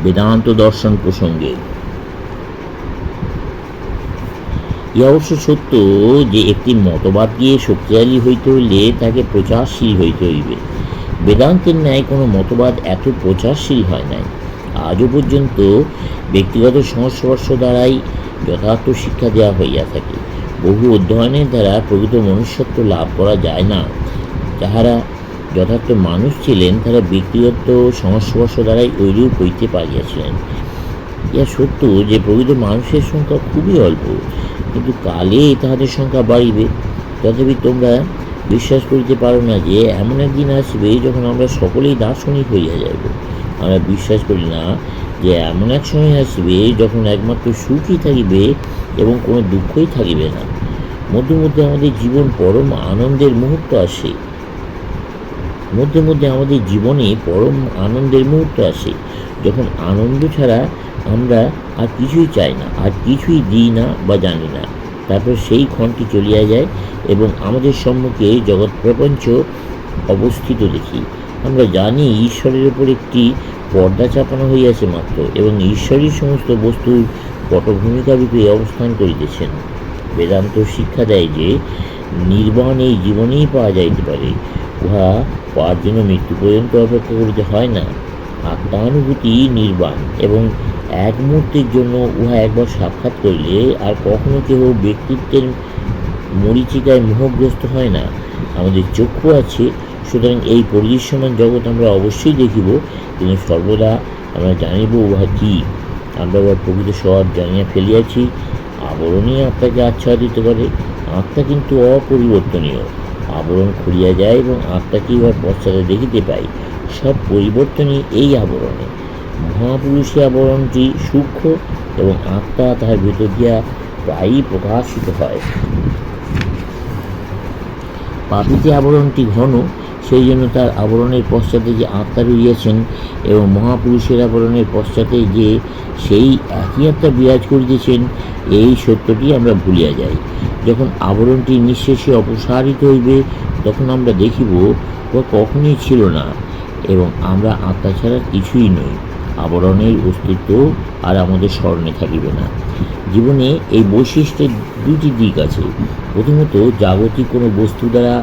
বেদান্ত দর্শন প্রসঙ্গে। এ অবশ্য সত্য যে একটি মতবাদকে শক্তিশালী হইতে হইলে তাকে প্রচারশীল হইতে হইবে। বেদান্তের ন্যায় কোনো মতবাদ এত প্রচারশীল হয় নাই। আজও পর্যন্ত ব্যক্তিগত সংস্পর্শ দ্বারাই যথার্থ শিক্ষা দেওয়া হইয়া থাকে। বহু অধ্যয়নের দ্বারা প্রকৃত মনুষ্যত্ব লাভ করা যায় না। যাহারা যথার্থ মানুষ ছিলেন তারা ব্যক্তিগত সংস্পর্শ দ্বারাই ঐরূপ হইতে পারিয়াছিলেন। ইহা সত্য যে প্রকৃত মানুষের সংখ্যা খুবই অল্প, কিন্তু কালে তাহাদের সংখ্যা বাড়িবে। তথাপি তোমরা বিশ্বাস করিতে পারো না যে এমন একদিন আসবে যখন আমরা সকলেই দার্শনিক হইয়া যাইব। আমরা বিশ্বাস করি না যে এমন এক সময় আসবে যখন একমাত্র সুখই থাকিবে এবং কোনো দুঃখই থাকিবে না। মধ্যে মধ্যে আমাদের জীবন পরম আনন্দের মুহূর্ত আসে। মধ্যে মধ্যে আমাদের জীবনে পরম আনন্দের মুহূর্ত আসে, যখন আনন্দ ছাড়া আমরা আর কিছুই চাই না, আর কিছুই দিই না বা জানি না। তারপর সেই ক্ষণটি চলিয়া যায় এবং আমাদের সম্মুখে জগৎ প্রপঞ্চ অবস্থিত দেখি। আমরা জানি ঈশ্বরের ওপর একটি পর্দা চাপানো হইয়াছে মাত্র, এবং ঈশ্বরই সমস্ত বস্তুর পটভূমিকা রূপে অবস্থান করিতেছেন। বেদান্ত শিক্ষা দেয় যে নির্বাণ এই জীবনেই পাওয়া যাইতে পারে। উহা পাওয়ার জন্য মৃত্যু পর্যন্ত অপেক্ষা করিতে হয় না। আত্মানুভূতি নির্বাণ, এবং এক মুহূর্তের জন্য উহা একবার সাক্ষাৎ করিলে আর কখনো কেহ ব্যক্তিত্বের মরীচিকায় মোহগ্রস্ত হয় না। আমাদের চক্ষু আছে, সুতরাং এই পরিদৃশ্যমান জগৎ আমরা অবশ্যই দেখিব, কিন্তু সর্বদা আমরা জানিব উহা কী। আমরা উহার প্রকৃত স্বভাব জানিয়া ফেলিয়াছি। আবরণই আত্মাকে আচ্ছাদিত করে। আত্মা কিন্তু অপরিবর্তনীয়। আবরণ খুলিয়া যায় এবং আত্মাকে উহার পশ্চাতে দেখিতে পাই। সব পরিবর্তনই এই আবরণে। মহাপুরুষে আবরণটি সূক্ষ্ম এবং আত্মা তাহার ভিতর দিয়া প্রায়ই প্রকাশিত হয়। পাপীতে আবরণটি ঘন, সেই জন্য তার আবরণের পশ্চাতে যে আত্মা রইয়াছেন, এবং মহাপুরুষের আবরণের পশ্চাতে যে সেই একই আত্মা বিরাজ করিতেছেন, এই সত্যটি আমরা ভুলিয়া যাই। যখন আবরণটি নিঃশেষে অপসারিত হইবে, তখন আমরা দেখিব ও কখনোই ছিল না, এবং আমরা আত্মা ছাড়া কিছুই নই। আবরণের অস্তিত্ব আর আমাদের স্মরণে থাকিবে না। জীবনে এই বৈশিষ্ট্যের দুটি দিক আছে। প্রথমত, জাগতিক কোনো বস্তু দ্বারা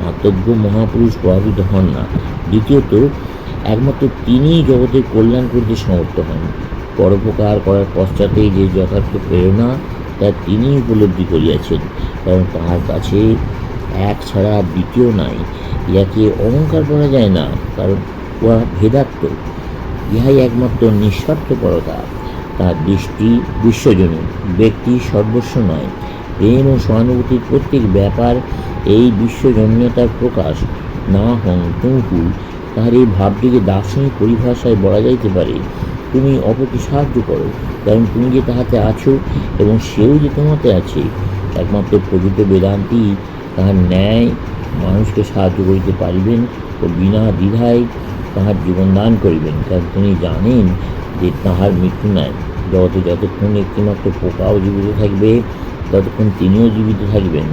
আত্মজ্ঞ মহাপুরুষ প্রভাবিত হন না। দ্বিতীয়ত, একমাত্র তিনিই জগতের কল্যাণ করতে সমর্থ হন। পরোপকার করার পশ্চাতে যে যথার্থ প্রেরণা, তা তিনি উপলব্ধি করিয়াছেন, কারণ তাহার কাছে এক ছাড়া দ্বিতীয় নাই। ইহাকে অহংকার করা যায় না, কারণ উহা ভেদাত্ম। ইহাই একমাত্র নিঃস্বার্থপরতা। তার দৃষ্টি বিশ্বজনীন, ব্যক্তি সর্বস্ব নয়। প্রেম ও সহানুভূতির প্রত্যেক ব্যাপার এই বিশ্বজনীয়তার প্রকাশ। না হং তুমকু, তাহার এই ভাবটিকে দার্শনিক পরিভাষায় বলা যাইতে পারে, তুমি অপরকে সাহায্য করো, কারণ তুমি যে তাহাতে আছো এবং সেও যে তোমাতে আছে। একমাত্র প্রকৃত বেদান্তি তাহার ন্যায় মানুষকে সাহায্য করিতে পারিবেন ও বিনা দ্বিধায় তাহার জীবন দান করিবেন, কারণ তিনি জানেন যে তাহার মৃত্যু নাই। জগতে যতক্ষণ একটিমাত্র পোকাও জীবিত থাকবে, ততক্ষণ তিনিও জীবিত থাকবেন।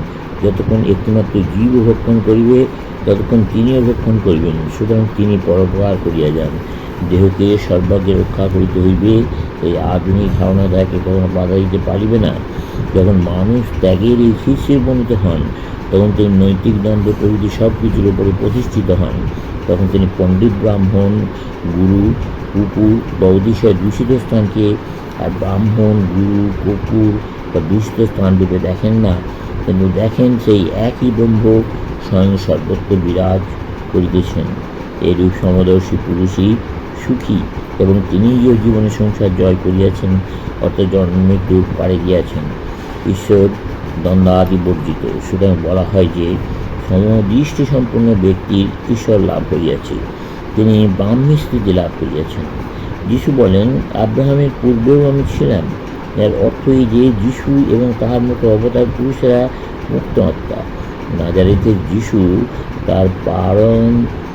যতক্ষণ একটিমাত্র জীব ভক্ষণ করিবে, ততক্ষণ তিনিও ভক্ষণ করিবেন। সুতরাং তিনি পরোপকার করিয়া যান। দেহকে সর্বাগ্যে রক্ষা করিতে হইবে, এই আধুনিক ধারণা তাকে কখনো বাধা দিতে পারিবে না। যখন মানুষ ত্যাগের এই শীর্ষে উপনীত হন, তখন তিনি নৈতিক দ্বন্দ্ব প্রভৃতি সব কিছুর উপরে প্রতিষ্ঠিত হন। তখন তিনি পণ্ডিত, ব্রাহ্মণ, গুরু, কুকুর বা অতিশয় দূষিত স্থানকে আর ব্রাহ্মণ, গুরু, কুকুর বা দূষিত স্থান রূপে দেখেন না, কিন্তু দেখেন সেই একই ব্রহ্ম স্বয়ং সর্বত্র বিরাজ করিতেছেন। এরূপ সমদর্শী পুরুষই সুখী, এবং তিনিই জীবনের সংসার জয় করিয়াছেন, অর্থাৎ জন্ম মৃত্যুর পারে গিয়াছেন। ঈশ্বর দ্বন্দ্বাদি বর্জিত। সুতরাং বলা হয় যে সমদৃষ্টি সম্পন্ন ব্যক্তির ঈশ্বর লাভ হইয়াছে, তিনি ব্রাহ্মী স্থিতি লাভ করিয়াছেন। যিশু বলেন, আব্রাহামের পূর্বেও আমি ছিলাম। এর অর্থ এই যে যিশু এবং তাহার মতো অবতার পুরুষেরা মুক্ত আত্মা। নাজারেতের যিশু তার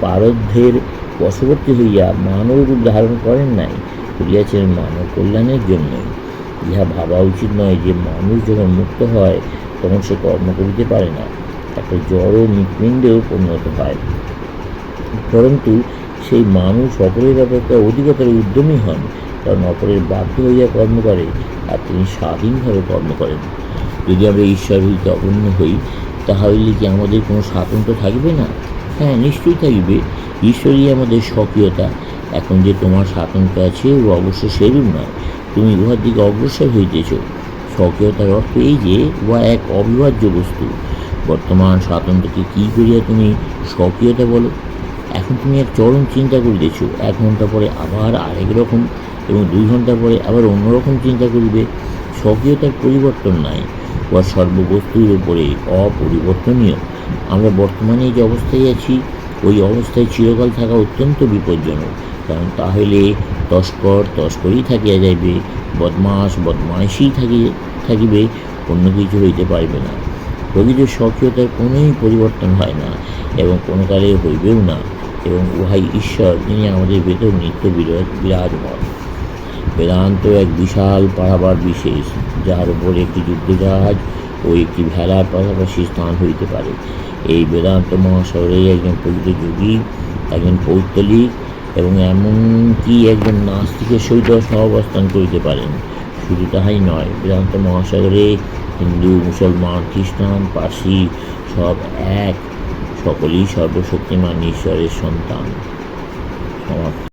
পারধ্যের বশবর্তী হইয়া মানব রূপ ধারণ করেন নাই, করিয়াছেন মানব কল্যাণের জন্যই। ইহা ভাবা উচিত নয় যে মানুষ যখন মুক্ত হয় তখন সে কর্ম করিতে পারে না, একটা জড় মৃৎপিণ্ডেও পরিণত হয়। পরন্তু সেই মানুষ অপরের অপেক্ষা অধিকতর উদ্যমী হন কারণ অপরের বাধ্য হইয়া কর্ম করে, আর তিনি স্বাধীনভাবে কর্ম করেন। যদি আমরা ঈশ্বর হইতে অবন্য হই, তাহলে কি আমাদের কোনো স্বাতন্ত্র্য থাকবে না? হ্যাঁ, নিশ্চয়ই থাকবে। ঈশ্বরই আমাদের স্বকীয়তা। এখন যে তোমার স্বাতন্ত্র্য আছে, ও অবশ্য সেরূপ নয়, তুমি উহার দিকে অগ্রসর হইতেছ। স্বকীয়তার অর্থ এই যে উহা এক অবিভাজ্য বস্তু। বর্তমান স্বাতন্ত্র্যকে কী করিয়া তুমি স্বকীয়তা বলো? এখন তুমি এক চরম চিন্তা করিতেছ, 1 ঘন্টা পরে আবার আরেক রকম, এবং 2 ঘন্টা পরে আবার অন্যরকম চিন্তা করিবে। স্বকীয়তার পরিবর্তন নাই, উহা সর্ববস্তুর উপরে অপরিবর্তনীয়। আমরা বর্তমানে যে অবস্থায় আছি, ওই অবস্থায় চিরকাল থাকা অত্যন্ত বিপজ্জনক। কারণ তাহলে তস্কর তস্করই থাকিয়া যাইবে, বদমাস বদমাইশই থাকিবে, অন্য কিছু হইতে পারবে না। প্রকৃত স্বকীয়তার কোনোই পরিবর্তন হয় না, এবং কোনো কালে হইবেও না, এবং উহাই ঈশ্বর, যিনি আমাদের ভেতর নিত্য বিরাজমান। বেদান্ত এক বিশাল পারাবার বিশেষ, যার উপর একটি যুদ্ধজাহাজ ও একটি ভেলার পাশাপাশি স্থান হইতে পারে। এই বেদান্ত মহাসাগরে একজন প্রকৃত যোগী, একজন পৌত্তলিক, এবং এমনকি একজন নাস্তিকের সহিত সহাবস্থান করিতে পারেন। শুধু তাহাই নয়, বেদান্ত মহাসাগরে হিন্দু, মুসলমান, খ্রিস্টান, পার্সি সব এক, সকলেই সর্বশক্তিমান ঈশ্বরের সন্তান। সমাপ্ত।